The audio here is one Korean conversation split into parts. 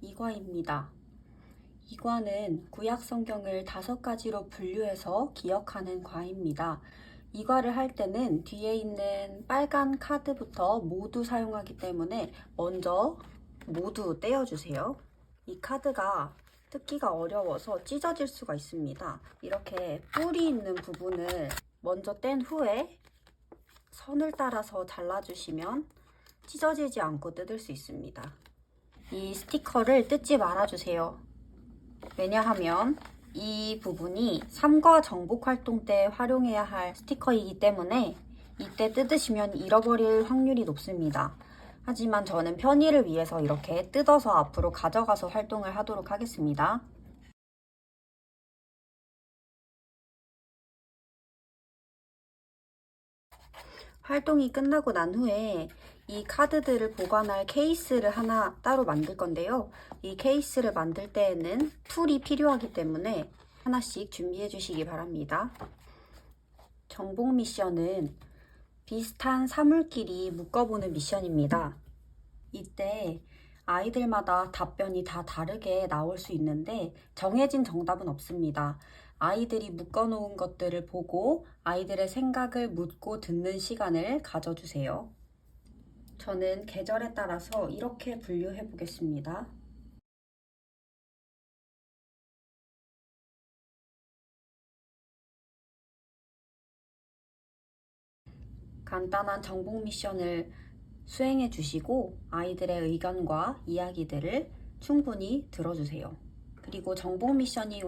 이과입니다. 이과는 구약 성경을 5가지로 분류해서 기억하는 과입니다. 이과를 할 때는 뒤에 있는 빨간 카드부터 모두 사용하기 때문에 먼저 모두 떼어주세요. 이 카드가 뜯기가 어려워서 찢어질 수가 있습니다. 이렇게 뿌리 있는 부분을 먼저 뗀 후에 선을 따라서 잘라주시면 찢어지지 않고 뜯을 수 있습니다. 이 스티커를 뜯지 말아주세요. 왜냐하면 이 부분이 삼과 정복 활동 때 활용해야 할 스티커이기 때문에 이때 뜯으시면 잃어버릴 확률이 높습니다. 하지만 저는 편의를 위해서 이렇게 뜯어서 앞으로 가져가서 활동을 하도록 하겠습니다. 활동이 끝나고 난 후에 이 카드들을 보관할 케이스를 하나 따로 만들 건데요. 이 케이스를 만들 때에는 툴이 필요하기 때문에 하나씩 준비해 주시기 바랍니다. 정복 미션은 비슷한 사물끼리 묶어보는 미션입니다. 이때 아이들마다 답변이 다 다르게 나올 수 있는데 정해진 정답은 없습니다. 아이들이 묶어놓은 것들을 보고 아이들의 생각을 묻고 듣는 시간을 가져주세요. 저는 계절에 따라서 이렇게 분류해 보겠습니다. 간단한 정복 미션을 수행해 주시고 아이들의 의견과 이야기들을 충분히 들어주세요. 그리고 정복 미션이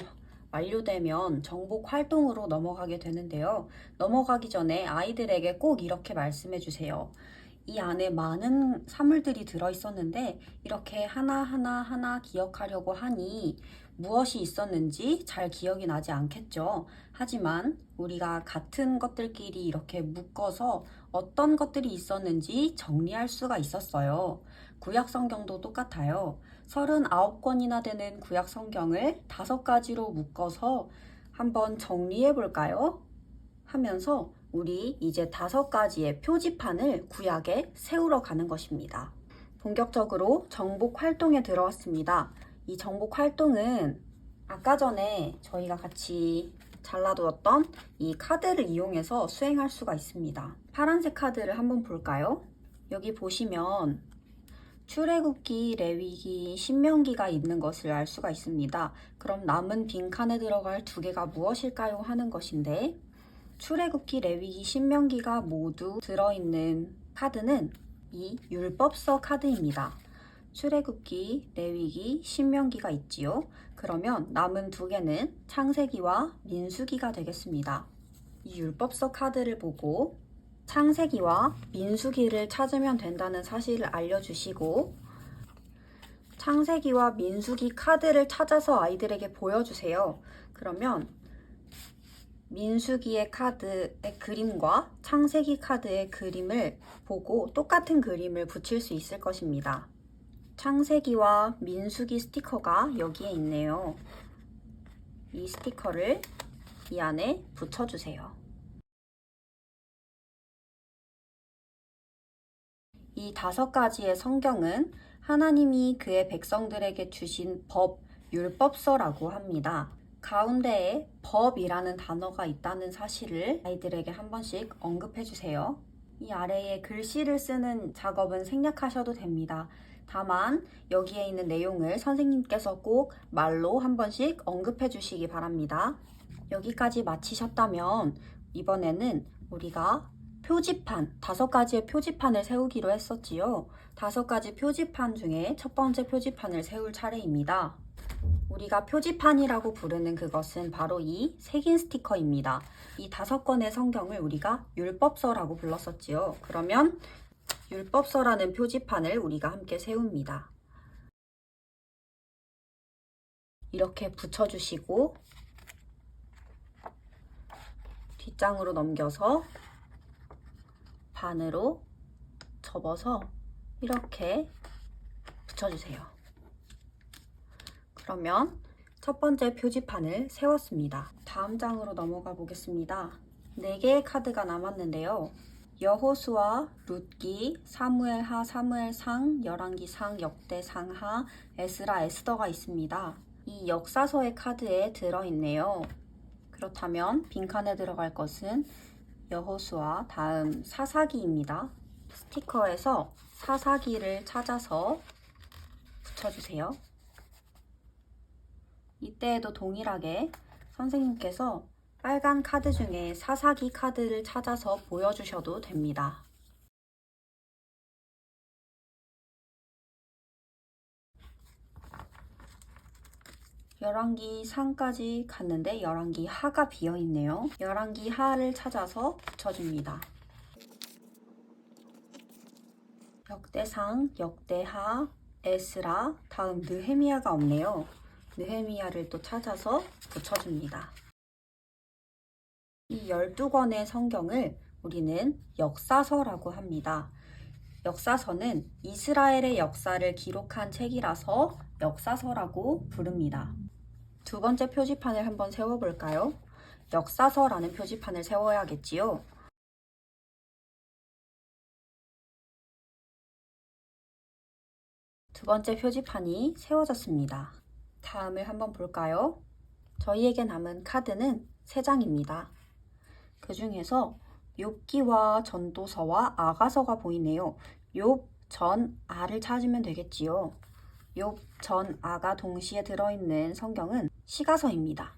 완료되면 정복 활동으로 넘어가게 되는데요. 넘어가기 전에 아이들에게 꼭 이렇게 말씀해 주세요. 이 안에 많은 사물들이 들어있었는데 이렇게 하나하나 기억하려고 하니 무엇이 있었는지 잘 기억이 나지 않겠죠. 하지만 우리가 같은 것들끼리 이렇게 묶어서 어떤 것들이 있었는지 정리할 수가 있었어요. 구약 성경도 똑같아요. 39권이나 되는 구약 성경을 5가지로 묶어서 한번 정리해 볼까요? 하면서 우리 이제 5가지의 표지판을 구약에 세우러 가는 것입니다. 본격적으로 정복 활동에 들어왔습니다. 이 정복 활동은 아까 전에 저희가 같이 잘라두었던 이 카드를 이용해서 수행할 수가 있습니다. 파란색 카드를 한번 볼까요? 여기 보시면 출애굽기, 레위기, 신명기가 있는 것을 알 수가 있습니다. 그럼 남은 빈칸에 들어갈 2개가 무엇일까요? 하는 것인데 출애굽기, 레위기, 신명기가 모두 들어있는 카드는 이 율법서 카드입니다. 출애굽기, 레위기, 신명기가 있지요. 그러면 남은 2개는 창세기와 민수기가 되겠습니다. 이 율법서 카드를 보고 창세기와 민수기를 찾으면 된다는 사실을 알려주시고 창세기와 민수기 카드를 찾아서 아이들에게 보여주세요. 그러면 민수기의 카드의 그림과 창세기 카드의 그림을 보고 똑같은 그림을 붙일 수 있을 것입니다. 창세기와 민수기 스티커가 여기에 있네요. 이 스티커를 이 안에 붙여주세요. 이 5가지의 성경은 하나님이 그의 백성들에게 주신 법, 율법서라고 합니다. 가운데에 법이라는 단어가 있다는 사실을 아이들에게 한 번씩 언급해 주세요. 이 아래에 글씨를 쓰는 작업은 생략하셔도 됩니다. 다만 여기에 있는 내용을 선생님께서 꼭 말로 한 번씩 언급해 주시기 바랍니다. 여기까지 마치셨다면 이번에는 우리가 표지판, 5가지의 표지판을 세우기로 했었지요. 5가지 표지판 중에 첫 번째 표지판을 세울 차례입니다. 우리가 표지판이라고 부르는 그것은 바로 이 색인 스티커입니다. 이 5권의 성경을 우리가 율법서라고 불렀었지요. 그러면 율법서라는 표지판을 우리가 함께 세웁니다. 이렇게 붙여주시고 뒷장으로 넘겨서 반으로 접어서 이렇게 붙여주세요. 그러면 첫 번째 표지판을 세웠습니다. 다음 장으로 넘어가 보겠습니다. 4개의 카드가 남았는데요. 여호수아, 룻기, 사무엘하, 사무엘상, 열왕기상, 역대상하, 에스라, 에스더가 있습니다. 이 역사서의 카드에 들어있네요. 그렇다면 빈칸에 들어갈 것은 여호수아, 다음 사사기입니다. 스티커에서 사사기를 찾아서 붙여주세요. 이때에도 동일하게 선생님께서 빨간 카드 중에 사사기 카드를 찾아서 보여주셔도 됩니다. 열왕기 상까지 갔는데 열왕기 하가 비어있네요. 열왕기 하를 찾아서 붙여줍니다. 역대상, 역대하, 에스라, 다음 느헤미야가 없네요. 느헤미야를 또 찾아서 붙여줍니다. 이 12권의 성경을 우리는 역사서라고 합니다. 역사서는 이스라엘의 역사를 기록한 책이라서 역사서라고 부릅니다. 두 번째 표지판을 한번 세워볼까요? 역사서라는 표지판을 세워야겠지요? 두 번째 표지판이 세워졌습니다. 다음을 한번 볼까요? 저희에게 남은 카드는 3장입니다. 그 중에서 욥기와 전도서와 아가서가 보이네요. 욥, 전, 아를 찾으면 되겠지요. 욥, 전, 아가 동시에 들어있는 성경은 시가서입니다.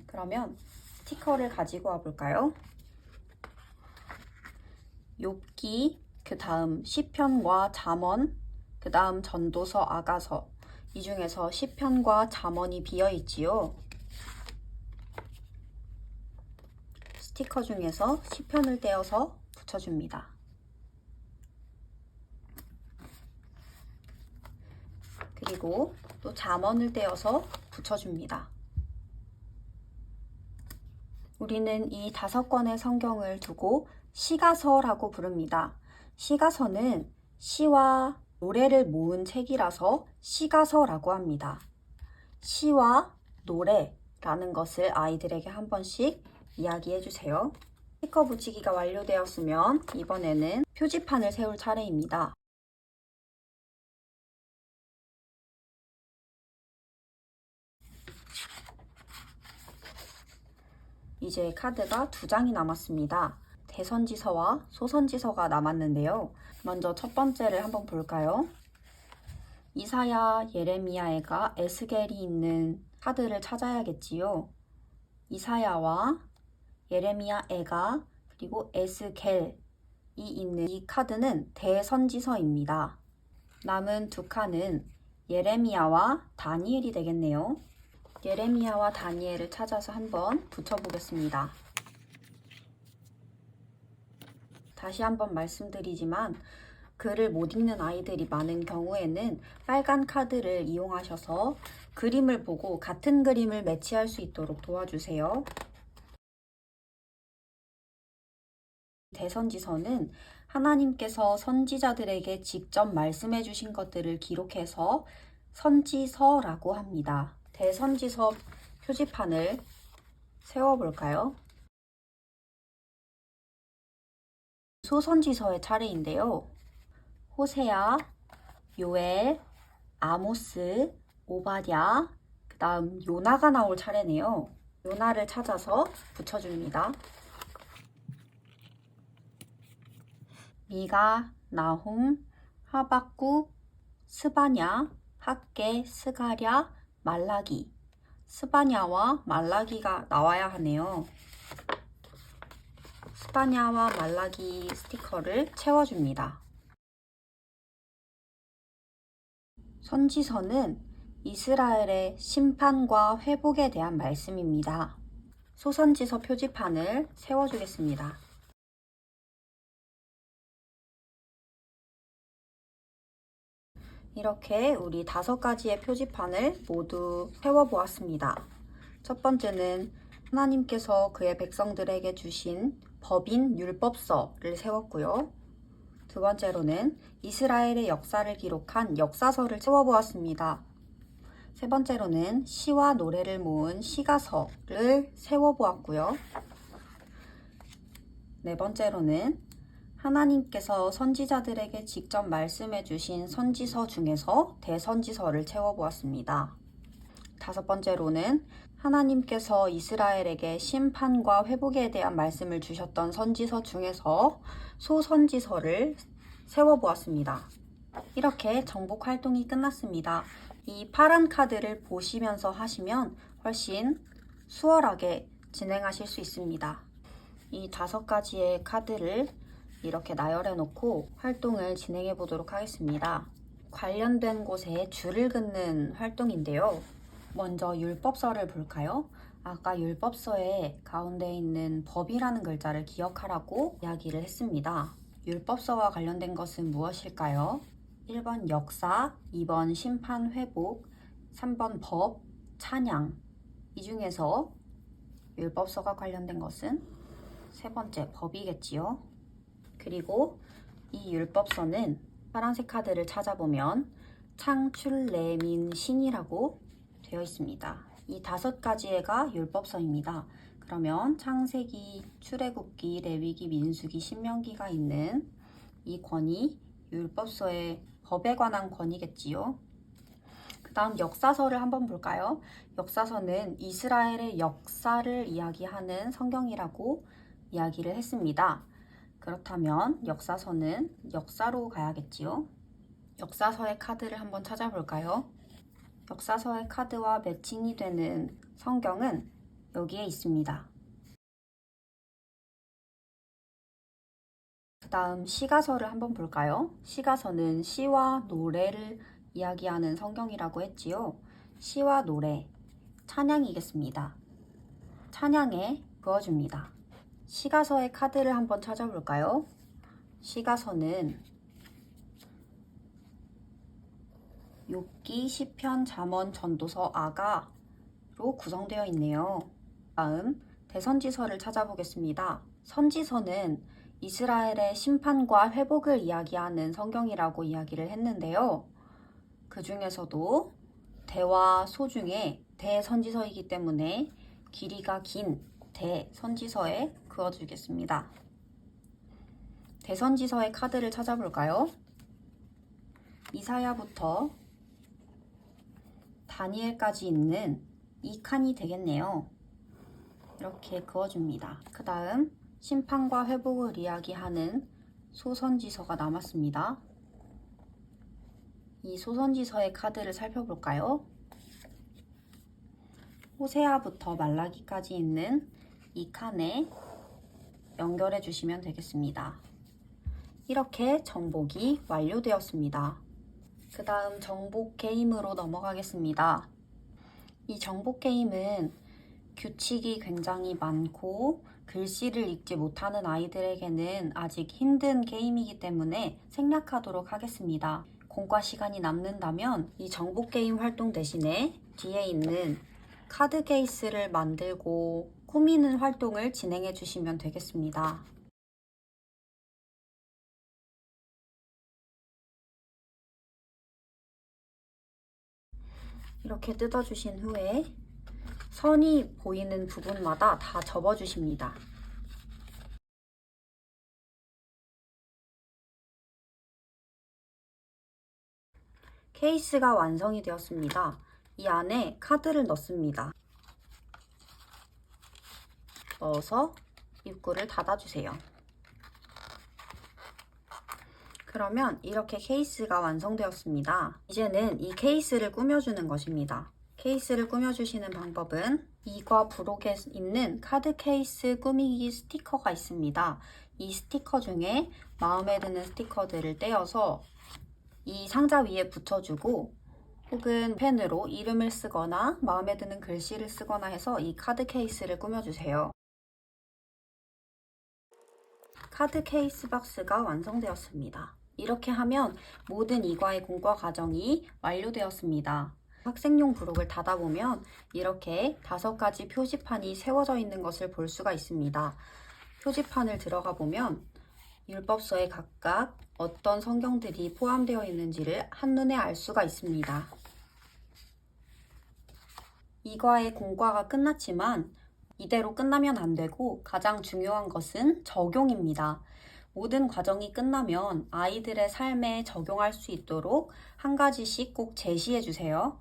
그러면 스티커를 가지고 와볼까요? 욥기, 그 다음 시편과 잠언, 그 다음 전도서, 아가서, 이 중에서 시편과 잠언이 비어있지요. 스티커 중에서 시편을 떼어서 붙여줍니다. 그리고 또 잠언을 떼어서 붙여줍니다. 우리는 이 5권의 성경을 두고 시가서라고 부릅니다. 시가서는 시와 노래를 모은 책이라서 시가서라고 합니다. 시와 노래라는 것을 아이들에게 한 번씩 이야기해 주세요. 스티커 붙이기가 완료되었으면 이번에는 표지판을 세울 차례입니다. 이제 카드가 2장이 남았습니다. 대선지서와 소선지서가 남았는데요. 먼저 첫 번째를 한번 볼까요? 이사야, 예레미야에가 에스겔이 있는 카드를 찾아야겠지요. 이사야와 예레미야에가 그리고 에스겔이 있는 이 카드는 대선지서입니다. 남은 2칸은 예레미야와 다니엘이 되겠네요. 예레미야와 다니엘을 찾아서 한번 붙여보겠습니다. 다시 한번 말씀드리지만 글을 못 읽는 아이들이 많은 경우에는 빨간 카드를 이용하셔서 그림을 보고 같은 그림을 매치할 수 있도록 도와주세요. 대선지서는 하나님께서 선지자들에게 직접 말씀해 주신 것들을 기록해서 선지서라고 합니다. 대선지서 표지판을 세워볼까요? 소선지서의 차례인데요. 호세아, 요엘, 아모스, 오바댜, 그 다음 요나가 나올 차례네요. 요나를 찾아서 붙여줍니다. 미가, 나훔, 하박국, 스바냐, 학개, 스가랴, 말라기. 스바냐와 말라기가 나와야 하네요. 스바냐와 말라기 스티커를 채워줍니다. 선지서는 이스라엘의 심판과 회복에 대한 말씀입니다. 소선지서 표지판을 세워주겠습니다. 이렇게 우리 5가지의 표지판을 모두 세워보았습니다. 첫 번째는 하나님께서 그의 백성들에게 주신 법인 율법서를 세웠고요. 두 번째로는 이스라엘의 역사를 기록한 역사서를 세워보았습니다. 세 번째로는 시와 노래를 모은 시가서를 세워보았고요. 네 번째로는 하나님께서 선지자들에게 직접 말씀해 주신 선지서 중에서 대선지서를 채워보았습니다. 다섯 번째로는 하나님께서 이스라엘에게 심판과 회복에 대한 말씀을 주셨던 선지서 중에서 소선지서를 세워보았습니다. 이렇게 정복 활동이 끝났습니다. 이 파란 카드를 보시면서 하시면 훨씬 수월하게 진행하실 수 있습니다. 이 다섯 가지의 카드를 이렇게 나열해 놓고 활동을 진행해 보도록 하겠습니다. 관련된 곳에 줄을 긋는 활동인데요. 먼저 율법서를 볼까요? 아까 율법서의 가운데 있는 법이라는 글자를 기억하라고 이야기를 했습니다. 율법서와 관련된 것은 무엇일까요? 1번 역사, 2번 심판 회복, 3번 법, 찬양. 이 중에서 율법서가 관련된 것은 세 번째 법이겠지요. 그리고 이 율법서는 파란색 카드를 찾아보면 창출 레민 신이라고 되어 있습니다. 이 다섯 가지가 율법서입니다. 그러면 창세기, 출애굽기, 레위기, 민수기, 신명기가 있는 이 권이 율법서의 법에 관한 권이겠지요. 그 다음 역사서를 한번 볼까요? 역사서는 이스라엘의 역사를 이야기하는 성경이라고 이야기를 했습니다. 그렇다면 역사서는 역사로 가야겠지요. 역사서의 카드를 한번 찾아볼까요? 역사서의 카드와 매칭이 되는 성경은 여기에 있습니다. 그 다음 시가서를 한번 볼까요? 시가서는 시와 노래를 이야기하는 성경이라고 했지요. 시와 노래, 찬양이겠습니다. 찬양에 그어줍니다. 시가서의 카드를 한번 찾아볼까요? 시가서는 욥기, 시편, 잠언, 전도서, 아가로 구성되어 있네요. 다음 대선지서를 찾아보겠습니다. 선지서는 이스라엘의 심판과 회복을 이야기하는 성경이라고 이야기를 했는데요. 그 중에서도 대와 소 중에 대선지서이기 때문에 길이가 긴 대선지서에 그어주겠습니다. 대선지서의 카드를 찾아볼까요? 이사야부터 다니엘까지 있는 이 칸이 되겠네요. 이렇게 그어줍니다. 그 다음 심판과 회복을 이야기하는 소선지서가 남았습니다. 이 소선지서의 카드를 살펴볼까요? 호세아부터 말라기까지 있는 이 칸에 연결해 주시면 되겠습니다. 이렇게 정복이 완료되었습니다. 그 다음 정복 게임으로 넘어가겠습니다. 이 정복 게임은 규칙이 굉장히 많고 글씨를 읽지 못하는 아이들에게는 아직 힘든 게임이기 때문에 생략하도록 하겠습니다. 공과 시간이 남는다면 이 정복 게임 활동 대신에 뒤에 있는 카드 케이스를 만들고 꾸미는 활동을 진행해 주시면 되겠습니다. 이렇게 뜯어주신 후에 선이 보이는 부분마다 다 접어주십니다. 케이스가 완성이 되었습니다. 이 안에 카드를 넣습니다. 넣어서 입구를 닫아주세요. 그러면 이렇게 케이스가 완성되었습니다. 이제는 이 케이스를 꾸며주는 것입니다. 케이스를 꾸며주시는 방법은 이과 부록에 있는 카드 케이스 꾸미기 스티커가 있습니다. 이 스티커 중에 마음에 드는 스티커들을 떼어서 이 상자 위에 붙여주고 혹은 펜으로 이름을 쓰거나 마음에 드는 글씨를 쓰거나 해서 이 카드 케이스를 꾸며주세요. 카드 케이스 박스가 완성되었습니다. 이렇게 하면 모든 이과의 공과 과정이 완료되었습니다. 학생용 부록을 닫아보면 이렇게 5가지 표지판이 세워져 있는 것을 볼 수가 있습니다. 표지판을 들어가 보면 율법서에 각각 어떤 성경들이 포함되어 있는지를 한눈에 알 수가 있습니다. 이과의 공과가 끝났지만 이대로 끝나면 안 되고 가장 중요한 것은 적용입니다. 모든 과정이 끝나면 아이들의 삶에 적용할 수 있도록 한 가지씩 꼭 제시해 주세요.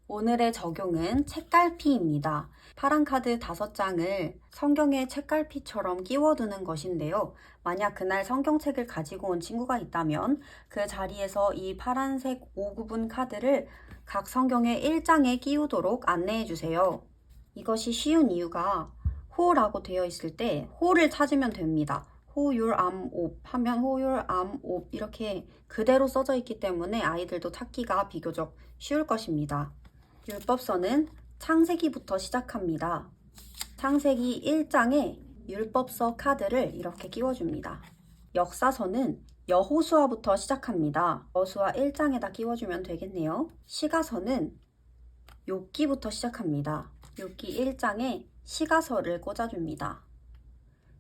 오늘의 적용은 책갈피입니다. 파란 카드 5장을 성경의 책갈피처럼 끼워두는 것인데요. 만약 그날 성경책을 가지고 온 친구가 있다면 그 자리에서 이 파란색 5구분 카드를 각 성경의 1장에 끼우도록 안내해 주세요. 이것이 쉬운 이유가 호라고 되어 있을 때 호를 찾으면 됩니다. 호율암옵 하면 호율암옵 이렇게 그대로 써져 있기 때문에 아이들도 찾기가 비교적 쉬울 것입니다. 율법서는 창세기부터 시작합니다. 창세기 1장에 율법서 카드를 이렇게 끼워줍니다. 역사서는 여호수아부터 시작합니다. 여호수아 1장에다 끼워주면 되겠네요. 시가서는 욥기부터 시작합니다. 욥기 1장에 시가서를 꽂아줍니다.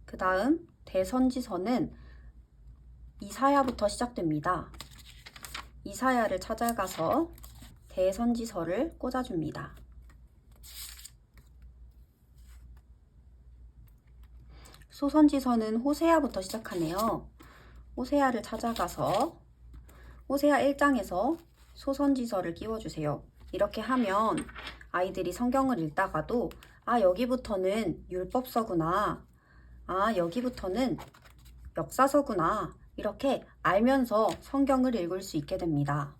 그 다음 대선지서는 이사야부터 시작됩니다. 이사야를 찾아가서 대선지서를 꽂아줍니다. 소선지서는 호세아부터 시작하네요. 호세아를 찾아가서 호세아 1장에서 소선지서를 끼워주세요. 이렇게 하면 아이들이 성경을 읽다가도 여기부터는 율법서구나. 여기부터는 역사서구나. 이렇게 알면서 성경을 읽을 수 있게 됩니다.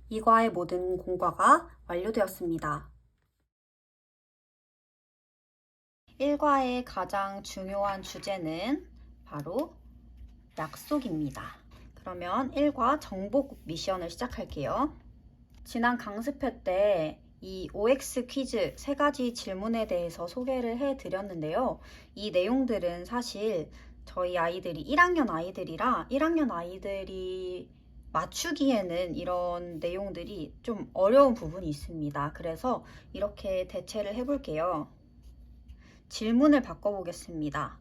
이 과의 모든 공과가 완료되었습니다. 1과의 가장 중요한 주제는 바로 약속입니다. 그러면 1과 정복 미션을 시작할게요. 지난 강습회 때 이 OX 퀴즈 3가지 질문에 대해서 소개를 해드렸는데요. 이 내용들은 사실 저희 아이들이 1학년 아이들이라 1학년 아이들이 맞추기에는 이런 내용들이 좀 어려운 부분이 있습니다. 그래서 이렇게 대체를 해볼게요. 질문을 바꿔보겠습니다.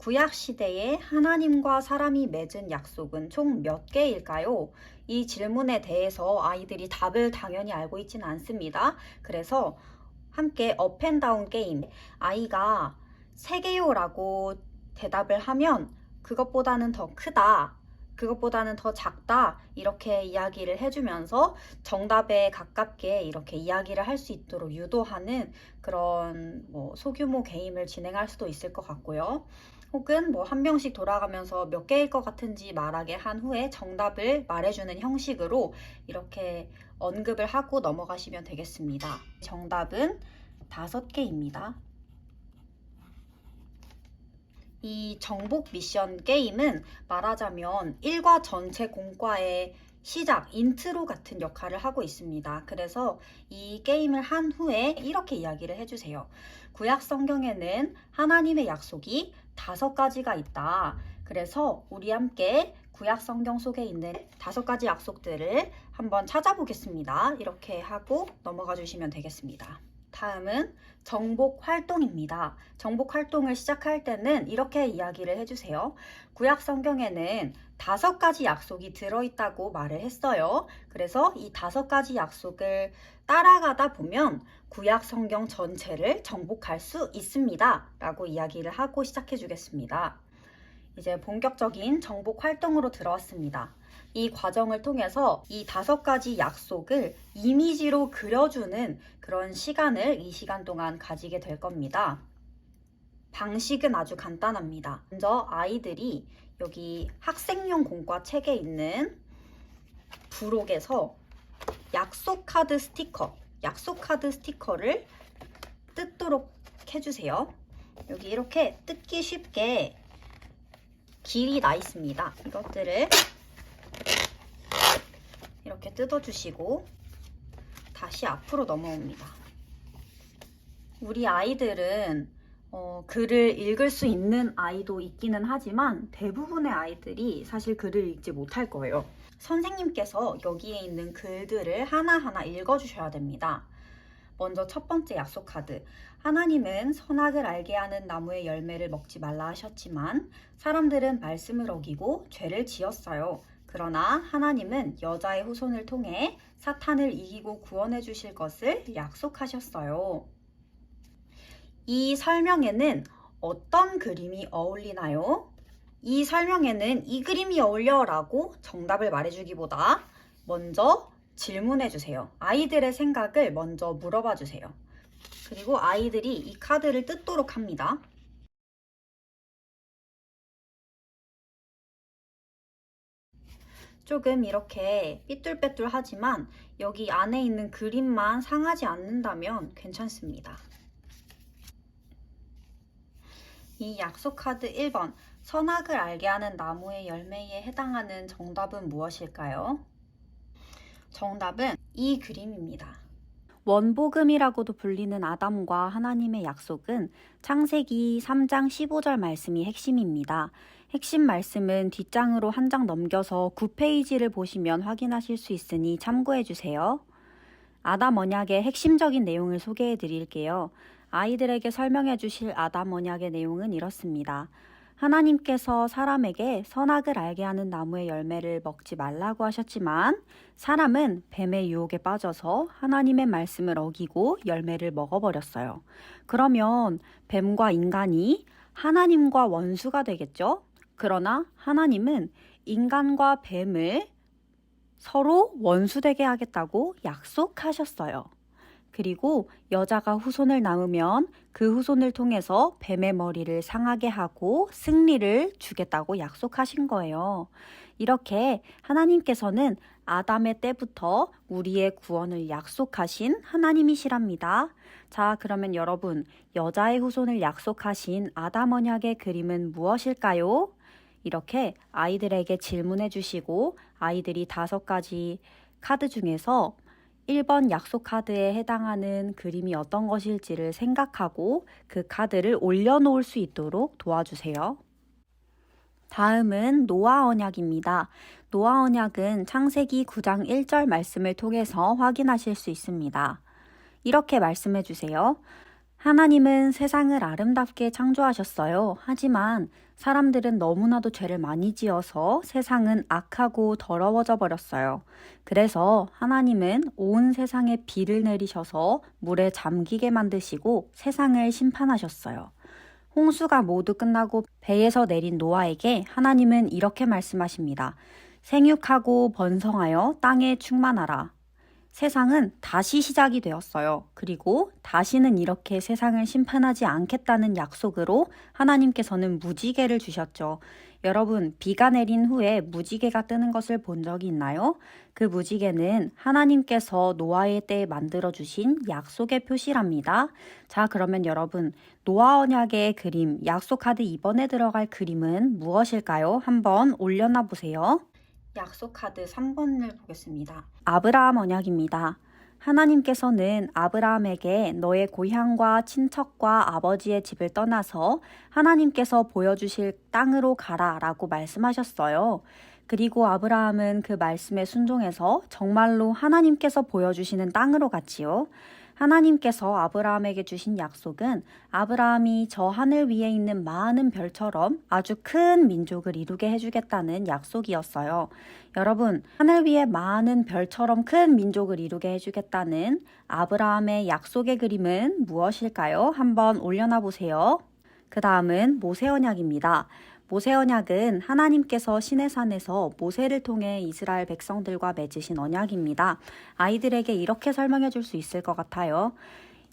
구약시대에 하나님과 사람이 맺은 약속은 총 몇 개일까요? 이 질문에 대해서 아이들이 답을 당연히 알고 있지는 않습니다. 그래서 함께 업앤다운 게임, 아이가 3개요 라고 대답을 하면 그것보다는 더 크다, 그것보다는 더 작다 이렇게 이야기를 해주면서 정답에 가깝게 이렇게 이야기를 할 수 있도록 유도하는 그런 소규모 게임을 진행할 수도 있을 것 같고요. 혹은 한 명씩 돌아가면서 몇 개일 것 같은지 말하게 한 후에 정답을 말해주는 형식으로 이렇게 언급을 하고 넘어가시면 되겠습니다. 정답은 5개입니다. 이 정복 미션 게임은 말하자면 1과 전체 공과의 시작, 인트로 같은 역할을 하고 있습니다. 그래서 이 게임을 한 후에 이렇게 이야기를 해주세요. 구약 성경에는 하나님의 약속이 5가지가 있다. 그래서 우리 함께 구약 성경 속에 있는 5가지 약속들을 한번 찾아보겠습니다. 이렇게 하고 넘어가 주시면 되겠습니다. 다음은 정복 활동입니다. 정복 활동을 시작할 때는 이렇게 이야기를 해주세요. 구약 성경에는 5가지 약속이 들어있다고 말을 했어요. 그래서 이 5가지 약속을 따라가다 보면 구약 성경 전체를 정복할 수 있습니다. 라고 이야기를 하고 시작해 주겠습니다. 이제 본격적인 정복 활동으로 들어왔습니다. 이 과정을 통해서 이 5가지 약속을 이미지로 그려주는 그런 시간을 이 시간 동안 가지게 될 겁니다. 방식은 아주 간단합니다. 먼저 아이들이 여기 학생용 공과 책에 있는 부록에서 약속 카드 스티커를 뜯도록 해주세요. 여기 이렇게 뜯기 쉽게 길이 나 있습니다. 이것들을 이렇게 뜯어주시고 다시 앞으로 넘어옵니다. 우리 아이들은 글을 읽을 수 있는 아이도 있기는 하지만 대부분의 아이들이 사실 글을 읽지 못할 거예요. 선생님께서 여기에 있는 글들을 하나하나 읽어주셔야 됩니다. 먼저 첫 번째 약속 카드. 하나님은 선악을 알게 하는 나무의 열매를 먹지 말라 하셨지만 사람들은 말씀을 어기고 죄를 지었어요. 그러나 하나님은 여자의 후손을 통해 사탄을 이기고 구원해 주실 것을 약속하셨어요. 이 설명에는 어떤 그림이 어울리나요? 이 설명에는 이 그림이 어울려 라고 정답을 말해주기보다 먼저 질문해주세요. 아이들의 생각을 먼저 물어봐 주세요. 그리고 아이들이 이 카드를 뜯도록 합니다. 조금 이렇게 삐뚤빼뚤하지만 여기 안에 있는 그림만 상하지 않는다면 괜찮습니다. 이 약속 카드 1번, 선악을 알게 하는 나무의 열매에 해당하는 정답은 무엇일까요? 정답은 이 그림입니다. 원복음이라고도 불리는 아담과 하나님의 약속은 창세기 3장 15절 말씀이 핵심입니다. 핵심 말씀은 뒷장으로 한 장 넘겨서 9페이지를 보시면 확인하실 수 있으니 참고해 주세요. 아담 언약의 핵심적인 내용을 소개해 드릴게요. 아이들에게 설명해 주실 아담 언약의 내용은 이렇습니다. 하나님께서 사람에게 선악을 알게 하는 나무의 열매를 먹지 말라고 하셨지만 사람은 뱀의 유혹에 빠져서 하나님의 말씀을 어기고 열매를 먹어버렸어요. 그러면 뱀과 인간이 하나님과 원수가 되겠죠? 그러나 하나님은 인간과 뱀을 서로 원수되게 하겠다고 약속하셨어요. 그리고 여자가 후손을 낳으면 그 후손을 통해서 뱀의 머리를 상하게 하고 승리를 주겠다고 약속하신 거예요. 이렇게 하나님께서는 아담의 때부터 우리의 구원을 약속하신 하나님이시랍니다. 자, 그러면 여러분, 여자의 후손을 약속하신 아담 언약의 그림은 무엇일까요? 이렇게 아이들에게 질문해 주시고 아이들이 5가지 카드 중에서 1번 약속 카드에 해당하는 그림이 어떤 것일지를 생각하고 그 카드를 올려놓을 수 있도록 도와주세요. 다음은 노아 언약입니다. 노아 언약은 창세기 9장 1절 말씀을 통해서 확인하실 수 있습니다. 이렇게 말씀해 주세요. 하나님은 세상을 아름답게 창조하셨어요. 하지만 사람들은 너무나도 죄를 많이 지어서 세상은 악하고 더러워져 버렸어요. 그래서 하나님은 온 세상에 비를 내리셔서 물에 잠기게 만드시고 세상을 심판하셨어요. 홍수가 모두 끝나고 배에서 내린 노아에게 하나님은 이렇게 말씀하십니다. 생육하고 번성하여 땅에 충만하라. 세상은 다시 시작이 되었어요. 그리고 다시는 이렇게 세상을 심판하지 않겠다는 약속으로 하나님께서는 무지개를 주셨죠. 여러분, 비가 내린 후에 무지개가 뜨는 것을 본 적이 있나요? 그 무지개는 하나님께서 노아의 때에 만들어주신 약속의 표시랍니다. 자, 그러면 여러분, 노아 언약의 그림, 약속 카드 2번에 들어갈 그림은 무엇일까요? 한번 올려놔 보세요. 약속 카드 3번을 보겠습니다. 아브라함 언약입니다. 하나님께서는 아브라함에게 너의 고향과 친척과 아버지의 집을 떠나서 하나님께서 보여주실 땅으로 가라 라고 말씀하셨어요. 그리고 아브라함은 그 말씀에 순종해서 정말로 하나님께서 보여주시는 땅으로 갔지요. 하나님께서 아브라함에게 주신 약속은 아브라함이 저 하늘 위에 있는 많은 별처럼 아주 큰 민족을 이루게 해주겠다는 약속이었어요. 여러분, 하늘 위에 많은 별처럼 큰 민족을 이루게 해주겠다는 아브라함의 약속의 그림은 무엇일까요? 한번 올려놔 보세요. 그 다음은 모세 언약입니다. 모세 언약은 하나님께서 시내산에서 모세를 통해 이스라엘 백성들과 맺으신 언약입니다. 아이들에게 이렇게 설명해 줄 수 있을 것 같아요.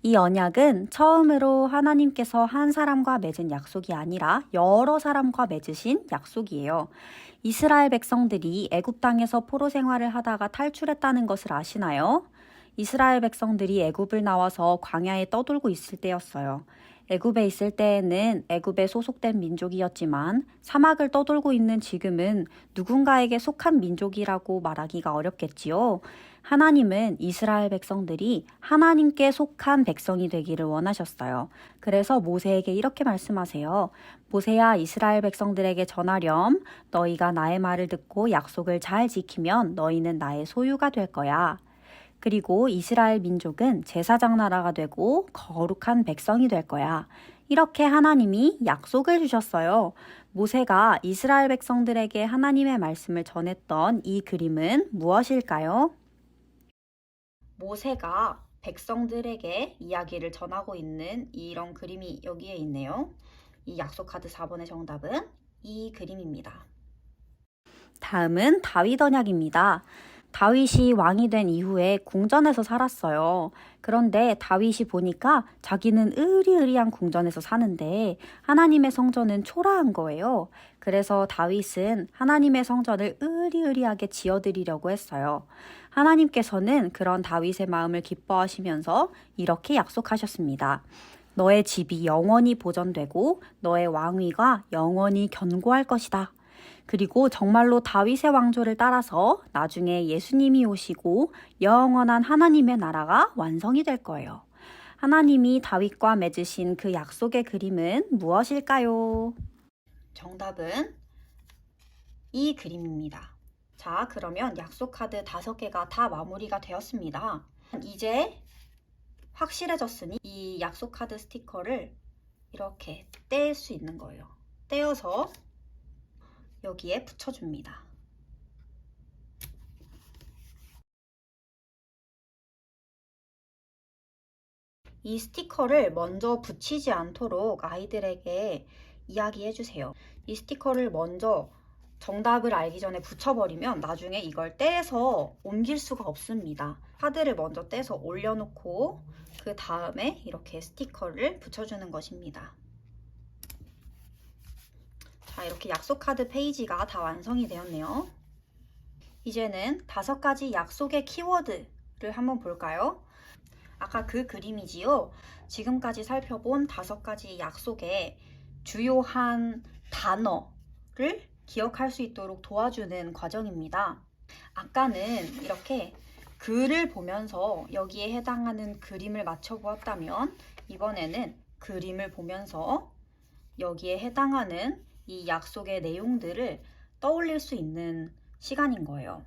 이 언약은 처음으로 하나님께서 한 사람과 맺은 약속이 아니라 여러 사람과 맺으신 약속이에요. 이스라엘 백성들이 애굽 땅에서 포로 생활을 하다가 탈출했다는 것을 아시나요? 이스라엘 백성들이 애굽을 나와서 광야에 떠돌고 있을 때였어요. 애굽에 있을 때에는 애굽에 소속된 민족이었지만 사막을 떠돌고 있는 지금은 누군가에게 속한 민족이라고 말하기가 어렵겠지요. 하나님은 이스라엘 백성들이 하나님께 속한 백성이 되기를 원하셨어요. 그래서 모세에게 이렇게 말씀하세요. 모세야, 이스라엘 백성들에게 전하렴. 너희가 나의 말을 듣고 약속을 잘 지키면 너희는 나의 소유가 될 거야. 그리고 이스라엘 민족은 제사장 나라가 되고 거룩한 백성이 될 거야. 이렇게 하나님이 약속을 주셨어요. 모세가 이스라엘 백성들에게 하나님의 말씀을 전했던 이 그림은 무엇일까요? 모세가 백성들에게 이야기를 전하고 있는 이런 그림이 여기에 있네요. 이 약속 카드 4번의 정답은 이 그림입니다. 다음은 다윗 언약입니다. 다윗이 왕이 된 이후에 궁전에서 살았어요. 그런데 다윗이 보니까 자기는 으리으리한 궁전에서 사는데 하나님의 성전은 초라한 거예요. 그래서 다윗은 하나님의 성전을 으리으리하게 지어드리려고 했어요. 하나님께서는 그런 다윗의 마음을 기뻐하시면서 이렇게 약속하셨습니다. 너의 집이 영원히 보존되고 너의 왕위가 영원히 견고할 것이다. 그리고 정말로 다윗의 왕조를 따라서 나중에 예수님이 오시고 영원한 하나님의 나라가 완성이 될 거예요. 하나님이 다윗과 맺으신 그 약속의 그림은 무엇일까요? 정답은 이 그림입니다. 자, 그러면 약속 카드 5개가 다 마무리가 되었습니다. 이제 확실해졌으니 이 약속 카드 스티커를 이렇게 뗄 수 있는 거예요. 떼어서 여기에 붙여줍니다. 이 스티커를 먼저 붙이지 않도록 아이들에게 이야기해 주세요. 이 스티커를 먼저 정답을 알기 전에 붙여버리면 나중에 이걸 떼서 옮길 수가 없습니다. 카드를 먼저 떼서 올려놓고 그 다음에 이렇게 스티커를 붙여주는 것입니다. 자, 이렇게 약속 카드 페이지가 다 완성이 되었네요. 이제는 5가지 약속의 키워드를 한번 볼까요? 아까 그 그림이지요. 지금까지 살펴본 5가지 약속의 주요한 단어를 기억할 수 있도록 도와주는 과정입니다. 아까는 이렇게 글을 보면서 여기에 해당하는 그림을 맞춰보았다면 이번에는 그림을 보면서 여기에 해당하는 이 약속의 내용들을 떠올릴 수 있는 시간인 거예요.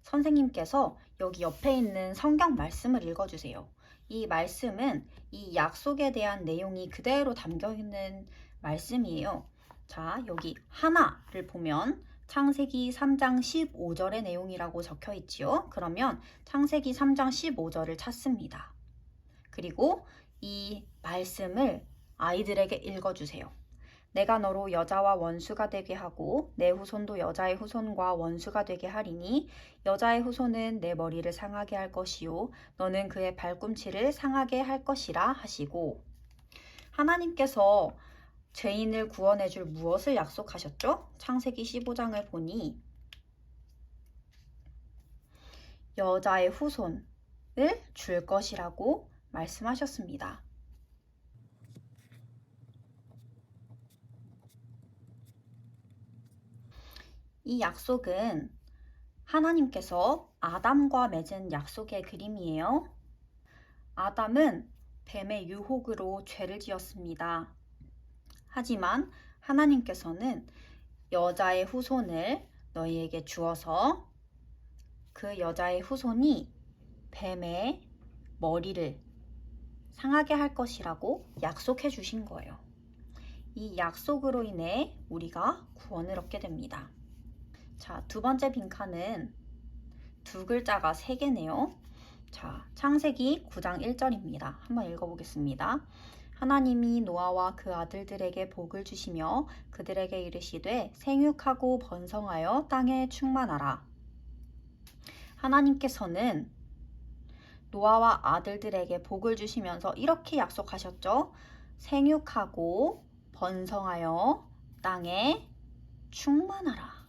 선생님께서 여기 옆에 있는 성경 말씀을 읽어주세요. 이 말씀은 이 약속에 대한 내용이 그대로 담겨 있는 말씀이에요. 자, 여기 하나를 보면 창세기 3장 15절의 내용이라고 적혀 있지요. 그러면 창세기 3장 15절을 찾습니다. 그리고 이 말씀을 아이들에게 읽어주세요. 내가 너로 여자와 원수가 되게 하고 내 후손도 여자의 후손과 원수가 되게 하리니 여자의 후손은 내 머리를 상하게 할 것이요 너는 그의 발꿈치를 상하게 할 것이라 하시고, 하나님께서 죄인을 구원해 줄 무엇을 약속하셨죠? 창세기 15장을 보니 여자의 후손을 줄 것이라고 말씀하셨습니다. 이 약속은 하나님께서 아담과 맺은 약속의 그림이에요. 아담은 뱀의 유혹으로 죄를 지었습니다. 하지만 하나님께서는 여자의 후손을 너희에게 주어서 그 여자의 후손이 뱀의 머리를 상하게 할 것이라고 약속해 주신 거예요. 이 약속으로 인해 우리가 구원을 얻게 됩니다. 자, 2번째 빈칸은 2글자가 3개네요. 자, 창세기 9장 1절입니다. 한번 읽어보겠습니다. 하나님이 노아와 그 아들들에게 복을 주시며 그들에게 이르시되 생육하고 번성하여 땅에 충만하라. 하나님께서는 노아와 아들들에게 복을 주시면서 이렇게 약속하셨죠. 생육하고 번성하여 땅에 충만하라.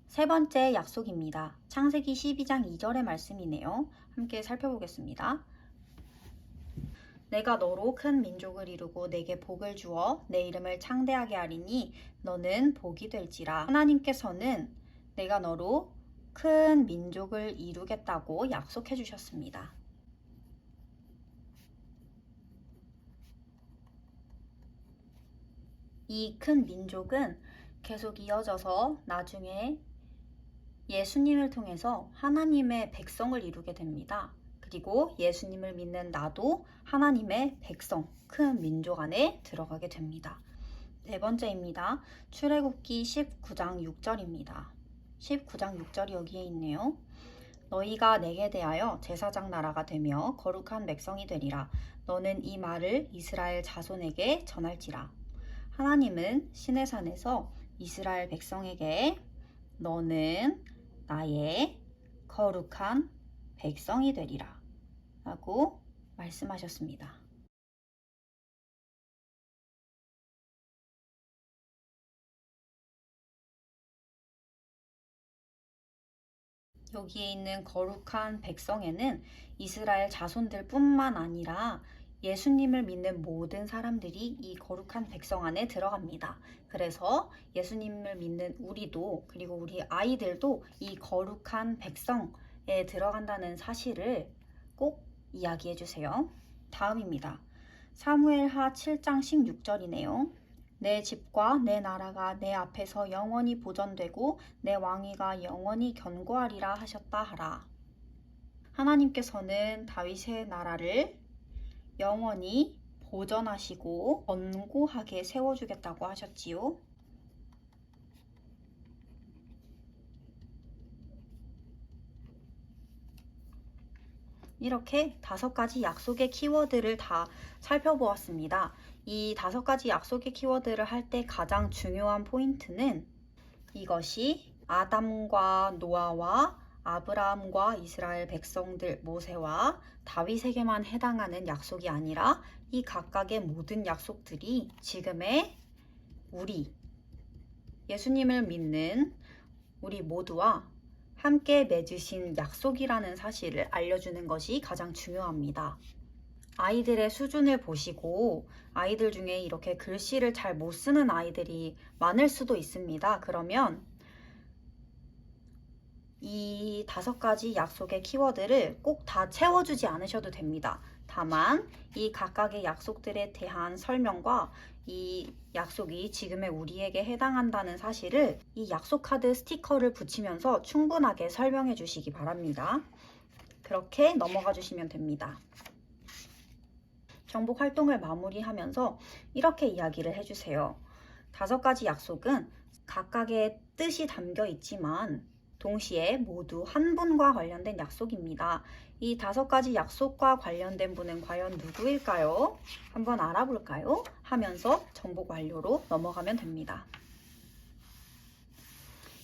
세 번째 약속입니다. 창세기 12장 2절의 말씀이네요. 함께 살펴보겠습니다. 내가 너로 큰 민족을 이루고 내게 복을 주어 내 이름을 창대하게 하리니 너는 복이 될지라. 하나님께서는 내가 너로 큰 민족을 이루겠다고 약속해 주셨습니다. 이 큰 민족은 계속 이어져서 나중에 예수님을 통해서 하나님의 백성을 이루게 됩니다. 그리고 예수님을 믿는 나도 하나님의 백성, 큰 민족 안에 들어가게 됩니다. 네 번째입니다. 출애굽기 19장 6절입니다. 19장 6절이 여기에 있네요. 너희가 내게 대하여 제사장 나라가 되며 거룩한 백성이 되리라. 너는 이 말을 이스라엘 자손에게 전할지라. 하나님은 시내산에서 이스라엘 백성에게 너는 나의 거룩한 백성이 되리라 라고 말씀하셨습니다. 여기에 있는 거룩한 백성에는 이스라엘 자손들 뿐만 아니라 예수님을 믿는 모든 사람들이 이 거룩한 백성 안에 들어갑니다. 그래서 예수님을 믿는 우리도, 그리고 우리 아이들도 이 거룩한 백성에 들어간다는 사실을 꼭 이야기해 주세요. 다음입니다. 사무엘하 7장 16절이네요. 내 집과 내 나라가 내 앞에서 영원히 보존되고 내 왕위가 영원히 견고하리라 하셨다 하라. 하나님께서는 다윗의 나라를 영원히 보존하시고 견고하게 세워주겠다고 하셨지요. 이렇게 5가지 약속의 키워드를 다 살펴보았습니다. 이 5가지 약속의 키워드를 할 때 가장 중요한 포인트는 이것이 아담과 노아와 아브라함과 이스라엘 백성들 모세와 다윗에게만 해당하는 약속이 아니라 이 각각의 모든 약속들이 지금의 우리 예수님을 믿는 우리 모두와 함께 맺으신 약속이라는 사실을 알려주는 것이 가장 중요합니다. 아이들의 수준을 보시고 아이들 중에 이렇게 글씨를 잘 못 쓰는 아이들이 많을 수도 있습니다. 그러면 이 5가지 약속의 키워드를 꼭 다 채워주지 않으셔도 됩니다. 다만 이 각각의 약속들에 대한 설명과 이 약속이 지금의 우리에게 해당한다는 사실을 이 약속 카드 스티커를 붙이면서 충분하게 설명해 주시기 바랍니다. 그렇게 넘어가 주시면 됩니다. 정복 활동을 마무리하면서 이렇게 이야기를 해주세요. 5가지 약속은 각각의 뜻이 담겨 있지만 동시에 모두 한 분과 관련된 약속입니다. 이 5가지 약속과 관련된 분은 과연 누구일까요? 한번 알아볼까요? 하면서 정복 완료로 넘어가면 됩니다.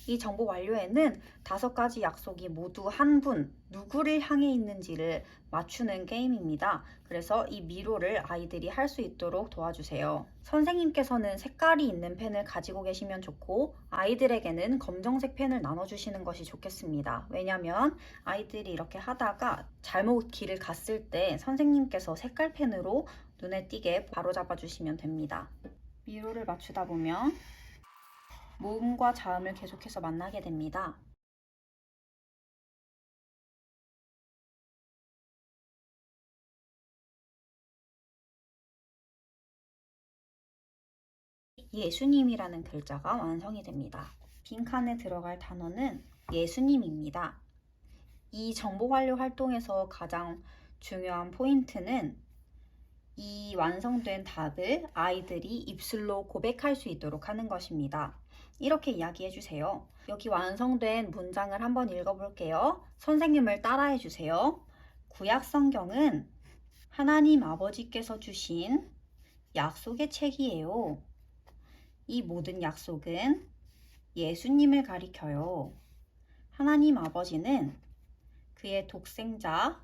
이 정보 완료에는 5가지 약속이 모두 한 분, 누구를 향해 있는지를 맞추는 게임입니다. 그래서 이 미로를 아이들이 할 수 있도록 도와주세요. 선생님께서는 색깔이 있는 펜을 가지고 계시면 좋고 아이들에게는 검정색 펜을 나눠주시는 것이 좋겠습니다. 왜냐하면 아이들이 이렇게 하다가 잘못 길을 갔을 때 선생님께서 색깔 펜으로 눈에 띄게 바로잡아 주시면 됩니다. 미로를 맞추다 보면 모음과 자음을 계속해서 만나게 됩니다. 예수님이라는 글자가 완성이 됩니다. 빈칸에 들어갈 단어는 예수님입니다. 이 정보 완료 활동에서 가장 중요한 포인트는 이 완성된 답을 아이들이 입술로 고백할 수 있도록 하는 것입니다. 이렇게 이야기해 주세요. 여기 완성된 문장을 한번 읽어볼게요. 선생님을 따라해 주세요. 구약 성경은 하나님 아버지께서 주신 약속의 책이에요. 이 모든 약속은 예수님을 가리켜요. 하나님 아버지는 그의 독생자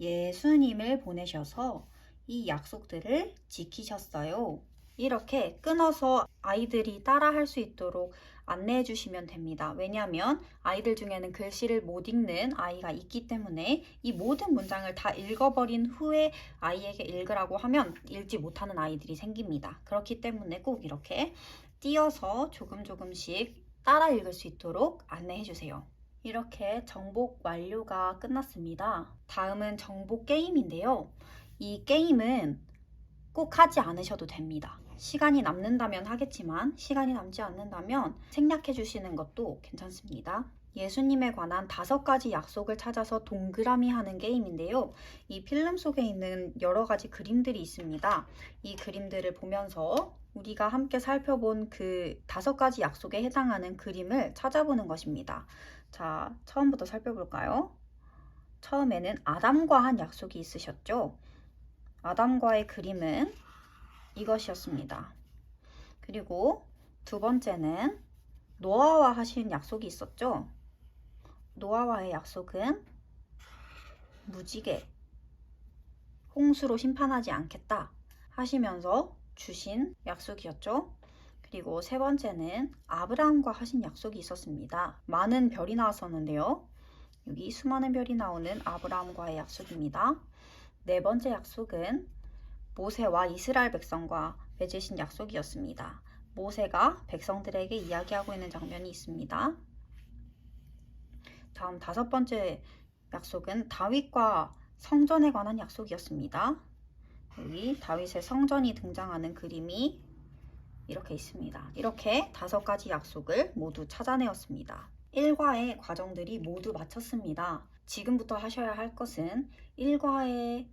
예수님을 보내셔서 이 약속들을 지키셨어요. 이렇게 끊어서 아이들이 따라할 수 있도록 안내해 주시면 됩니다. 왜냐하면 아이들 중에는 글씨를 못 읽는 아이가 있기 때문에 이 모든 문장을 다 읽어버린 후에 아이에게 읽으라고 하면 읽지 못하는 아이들이 생깁니다. 그렇기 때문에 꼭 이렇게 띄어서 조금씩 따라 읽을 수 있도록 안내해 주세요. 이렇게 정복 완료가 끝났습니다. 다음은 정복 게임인데요. 이 게임은 꼭 하지 않으셔도 됩니다. 시간이 남는다면 하겠지만 시간이 남지 않는다면 생략해 주시는 것도 괜찮습니다. 예수님에 관한 5가지 약속을 찾아서 동그라미 하는 게임인데요. 이 필름 속에 있는 여러 가지 그림들이 있습니다. 이 그림들을 보면서 우리가 함께 살펴본 그 5가지 약속에 해당하는 그림을 찾아보는 것입니다. 자, 처음부터 살펴볼까요? 처음에는 아담과 한 약속이 있으셨죠? 아담과의 그림은 이것이었습니다. 그리고 두 번째는 노아와 하신 약속이 있었죠? 노아와의 약속은 무지개, 홍수로 심판하지 않겠다 하시면서 주신 약속이었죠? 그리고 세 번째는 아브라함과 하신 약속이 있었습니다. 많은 별이 나왔었는데요. 여기 수많은 별이 나오는 아브라함과의 약속입니다. 네 번째 약속은 모세와 이스라엘 백성과 맺으신 약속이었습니다. 모세가 백성들에게 이야기하고 있는 장면이 있습니다. 다음 5번째 약속은 다윗과 성전에 관한 약속이었습니다. 여기 다윗의 성전이 등장하는 그림이 이렇게 있습니다. 이렇게 5가지 약속을 모두 찾아내었습니다. 1과의 과정들이 모두 마쳤습니다. 지금부터 하셔야 할 것은 1과에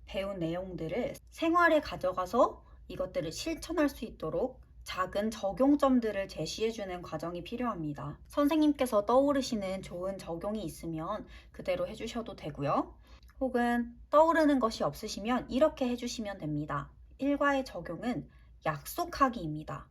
배운 내용들을 생활에 가져가서 이것들을 실천할 수 있도록 작은 적용점들을 제시해주는 과정이 필요합니다. 선생님께서 떠오르시는 좋은 적용이 있으면 그대로 해주셔도 되고요. 혹은 떠오르는 것이 없으시면 이렇게 해주시면 됩니다. 1과의 적용은 약속하기입니다.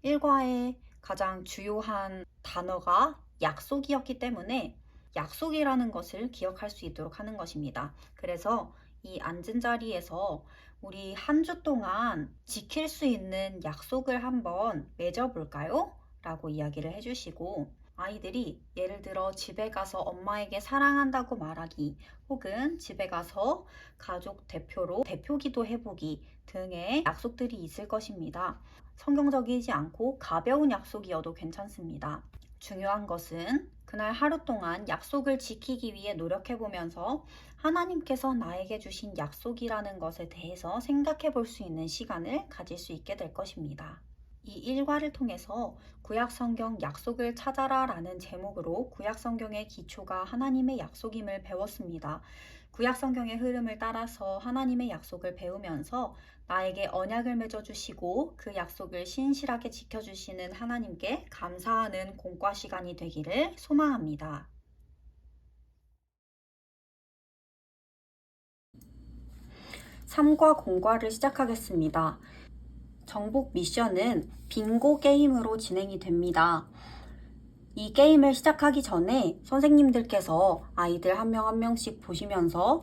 1과의 가장 주요한 단어가 약속이었기 때문에 약속이라는 것을 기억할 수 있도록 하는 것입니다. 그래서 이 앉은 자리에서 우리 한 주 동안 지킬 수 있는 약속을 한번 맺어볼까요? 라고 이야기를 해주시고 아이들이 예를 들어 집에 가서 엄마에게 사랑한다고 말하기 혹은 집에 가서 가족 대표로 대표기도 해보기 등의 약속들이 있을 것입니다. 성경적이지 않고 가벼운 약속이어도 괜찮습니다. 중요한 것은 그날 하루 동안 약속을 지키기 위해 노력해보면서 하나님께서 나에게 주신 약속이라는 것에 대해서 생각해 볼 수 있는 시간을 가질 수 있게 될 것입니다. 이 일과를 통해서 구약성경 약속을 찾아라 라는 제목으로 구약성경의 기초가 하나님의 약속임을 배웠습니다. 구약성경의 흐름을 따라서 하나님의 약속을 배우면서 나에게 언약을 맺어주시고 그 약속을 신실하게 지켜주시는 하나님께 감사하는 공과 시간이 되기를 소망합니다. (3과) 공과를 시작하겠습니다. 정복 미션은 빙고 게임으로 진행이 됩니다. 이 게임을 시작하기 전에 선생님들께서 아이들 한 명 한 명씩 보시면서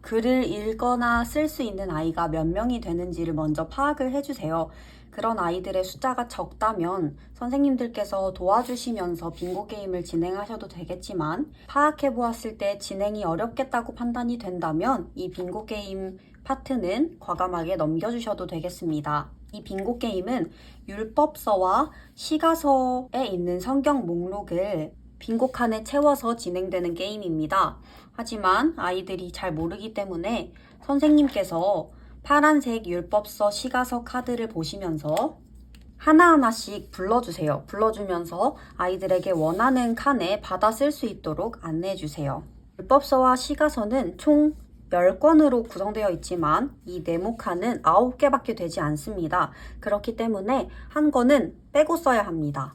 글을 읽거나 쓸 수 있는 아이가 몇 명이 되는지를 먼저 파악을 해주세요. 그런 아이들의 숫자가 적다면 선생님들께서 도와주시면서 빙고 게임을 진행하셔도 되겠지만 파악해 보았을 때 진행이 어렵겠다고 판단이 된다면 이 빙고 게임 파트는 과감하게 넘겨주셔도 되겠습니다. 이 빙고 게임은 율법서와 시가서에 있는 성경 목록을 빙고 칸에 채워서 진행되는 게임입니다. 하지만 아이들이 잘 모르기 때문에 선생님께서 파란색 율법서 시가서 카드를 보시면서 하나하나씩 불러주세요. 불러주면서 아이들에게 원하는 칸에 받아 쓸 수 있도록 안내해주세요. 율법서와 시가서는 총 10권으로 구성되어 있지만 이 네모칸은 9개밖에 되지 않습니다. 그렇기 때문에 한 권은 빼고 써야 합니다.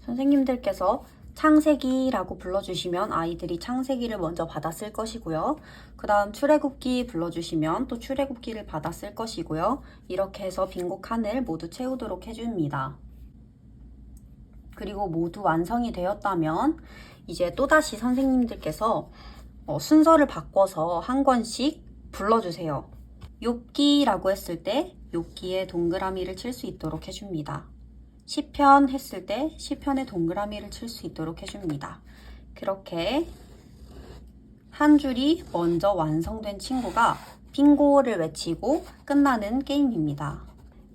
선생님들께서 창세기라고 불러주시면 아이들이 창세기를 먼저 받아 쓸 것이고요. 그 다음 출애굽기 불러주시면 또 출애굽기를 받아 쓸 것이고요. 이렇게 해서 빙고 칸을 모두 채우도록 해줍니다. 그리고 모두 완성이 되었다면 이제 또다시 선생님들께서 순서를 바꿔서 한 권씩 불러주세요. 욥기라고 했을 때 욥기에 동그라미를 칠 수 있도록 해줍니다. 시편 했을 때 시편에 동그라미를 칠 수 있도록 해줍니다. 그렇게 한 줄이 먼저 완성된 친구가 빙고를 외치고 끝나는 게임입니다.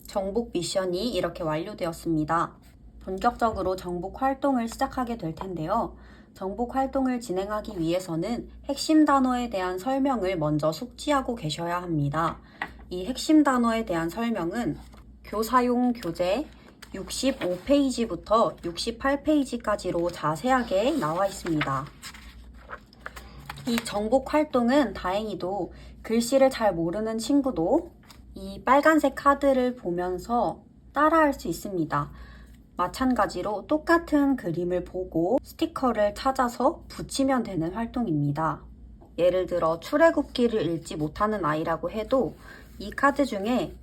정복 미션이 이렇게 완료되었습니다. 본격적으로 정복 활동을 시작하게 될 텐데요. 정복 활동을 진행하기 위해서는 핵심 단어에 대한 설명을 먼저 숙지하고 계셔야 합니다. 이 핵심 단어에 대한 설명은 교사용 교재 65페이지부터 68페이지까지로 자세하게 나와 있습니다. 이 정복 활동은 다행히도 글씨를 잘 모르는 친구도 이 빨간색 카드를 보면서 따라할 수 있습니다. 마찬가지로 똑같은 그림을 보고 스티커를 찾아서 붙이면 되는 활동입니다. 예를 들어 출애굽기를 읽지 못하는 아이라고 해도 이 카드 중에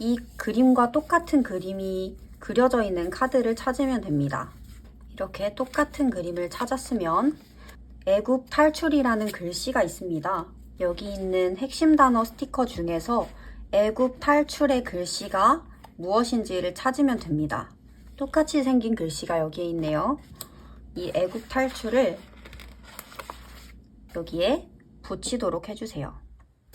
이 그림과 똑같은 그림이 그려져 있는 카드를 찾으면 됩니다. 이렇게 똑같은 그림을 찾았으면 애굽 탈출이라는 글씨가 있습니다. 여기 있는 핵심 단어 스티커 중에서 애굽 탈출의 글씨가 무엇인지를 찾으면 됩니다. 똑같이 생긴 글씨가 여기에 있네요. 이 애굽 탈출을 여기에 붙이도록 해주세요.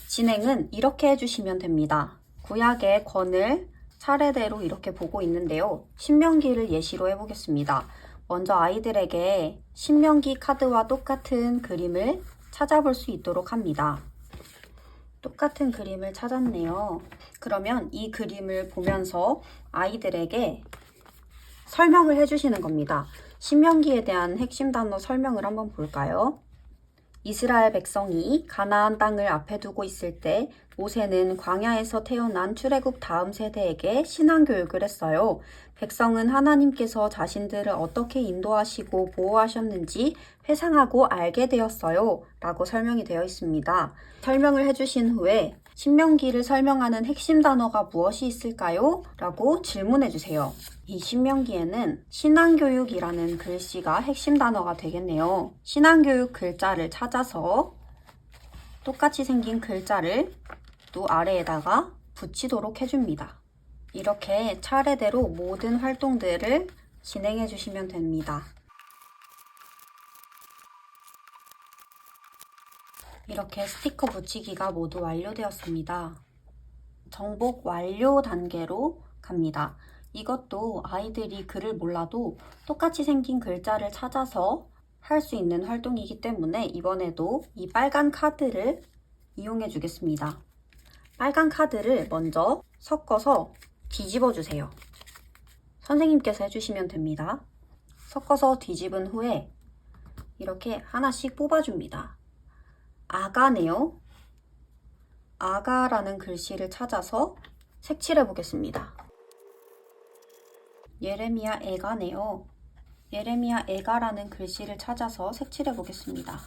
진행은 이렇게 해주시면 됩니다. 구약의 권을 차례대로 이렇게 보고 있는데요. 신명기를 예시로 해보겠습니다. 먼저 아이들에게 신명기 카드와 똑같은 그림을 찾아볼 수 있도록 합니다. 똑같은 그림을 찾았네요. 그러면 이 그림을 보면서 아이들에게 설명을 해주시는 겁니다. 신명기에 대한 핵심 단어 설명을 한번 볼까요? 이스라엘 백성이 가나안 땅을 앞에 두고 있을 때 모세는 광야에서 태어난 출애굽 다음 세대에게 신앙교육을 했어요. 백성은 하나님께서 자신들을 어떻게 인도하시고 보호하셨는지 회상하고 알게 되었어요. 라고 설명이 되어 있습니다. 설명을 해주신 후에 신명기를 설명하는 핵심 단어가 무엇이 있을까요? 라고 질문해 주세요. 이 신명기에는 신앙교육이라는 글씨가 핵심 단어가 되겠네요. 신앙교육 글자를 찾아서 똑같이 생긴 글자를 또 아래에다가 붙이도록 해줍니다. 이렇게 차례대로 모든 활동들을 진행해 주시면 됩니다. 이렇게 스티커 붙이기가 모두 완료되었습니다. 정복 완료 단계로 갑니다. 이것도 아이들이 글을 몰라도 똑같이 생긴 글자를 찾아서 할 수 있는 활동이기 때문에 이번에도 이 빨간 카드를 이용해 주겠습니다. 빨간 카드를 먼저 섞어서 뒤집어 주세요. 선생님께서 해주시면 됩니다. 섞어서 뒤집은 후에 이렇게 하나씩 뽑아줍니다. 아가네요. 아가라는 글씨를 찾아서 색칠해 보겠습니다. 예레미야 애가네요. 예레미야 애가라는 글씨를 찾아서 색칠해 보겠습니다.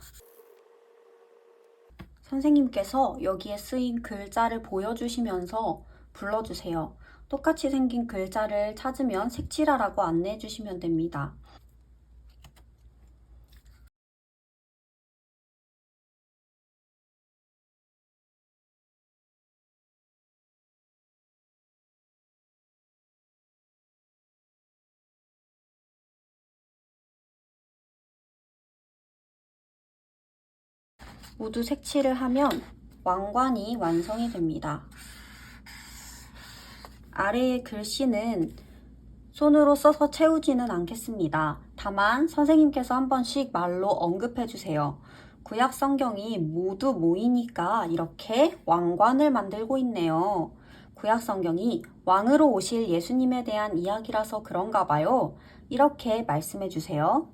선생님께서 여기에 쓰인 글자를 보여주시면서 불러주세요. 똑같이 생긴 글자를 찾으면 색칠하라고 안내해 주시면 됩니다. 모두 색칠을 하면 왕관이 완성이 됩니다. 아래의 글씨는 손으로 써서 채우지는 않겠습니다. 다만 선생님께서 한 번씩 말로 언급해 주세요. 구약 성경이 모두 모이니까 이렇게 왕관을 만들고 있네요. 구약 성경이 왕으로 오실 예수님에 대한 이야기라서 그런가 봐요. 이렇게 말씀해 주세요.